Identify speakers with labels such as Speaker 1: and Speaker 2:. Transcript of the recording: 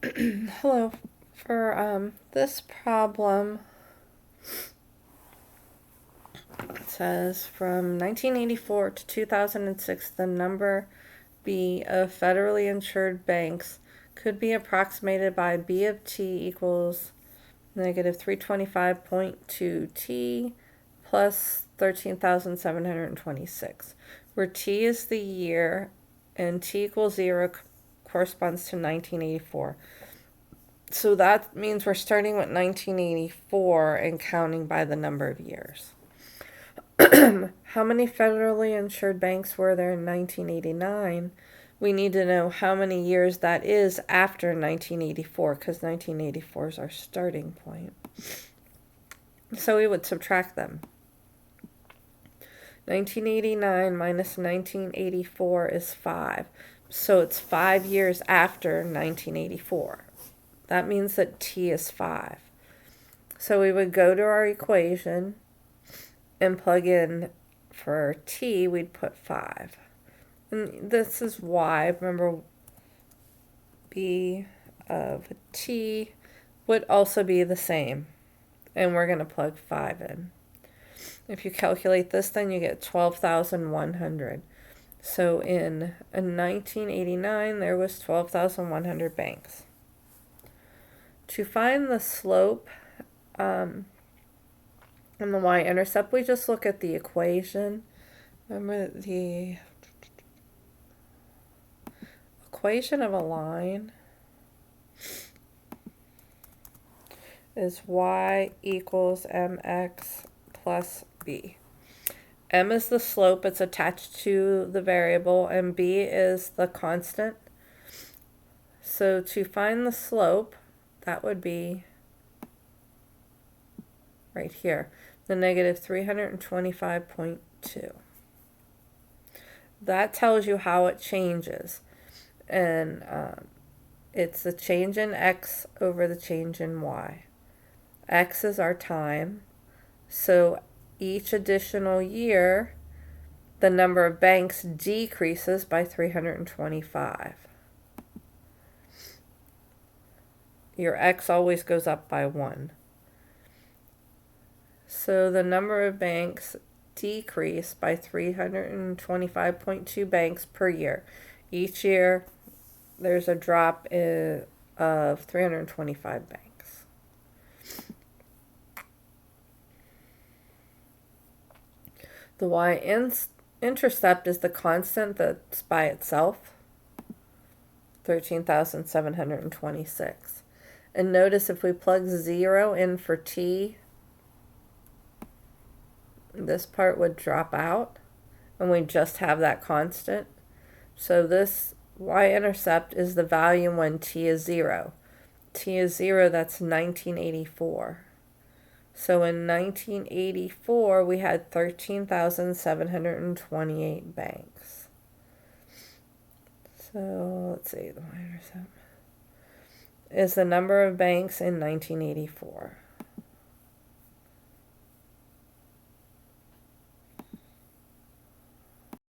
Speaker 1: Hello. For this problem, it says from 1984 to 2006, the number B of federally insured banks could be approximated by B of T equals negative 325.2 T plus 13,726, where T is the year and T equals 0 corresponds to 1984. So that means we're starting with 1984 and counting by the number of years. How many federally insured banks were there in 1989? We need to know how many years that is after 1984, because 1984 is our starting point. So we would subtract them. 1989 minus 1984 is 5. So it's 5 years after 1984. That means that T is 5. So we would go to our equation and plug in for T, we'd put 5. And this is Y. Remember, B of T would also be the same. And we're going to plug 5 in. If you calculate this, then you get 12,100. So in 1989, there was 12,100 banks. To find the slope and the y-intercept, we just look at the equation. Remember, the equation of a line is y equals mx plus b. M is the slope, it's attached to the variable, and b is the constant. So to find the slope, that would be right here, the negative 325.2. That tells you how it changes. And it's the change in x over the change in y. X is our time. So each additional year, the number of banks decreases by 325. Your x always goes up by 1. So the number of banks decrease by 325.2 banks per year. Each year, there's a drop of 325 banks. The y-intercept is the constant that's by itself, 13,726. And notice if we plug 0 in for t, this part would drop out, and we just have that constant. So this y-intercept is the value when t is 0. T is 0, that's 1984. So in 1984, we had 13,728 banks. So let's see, the y-intercept is the number of banks in 1984.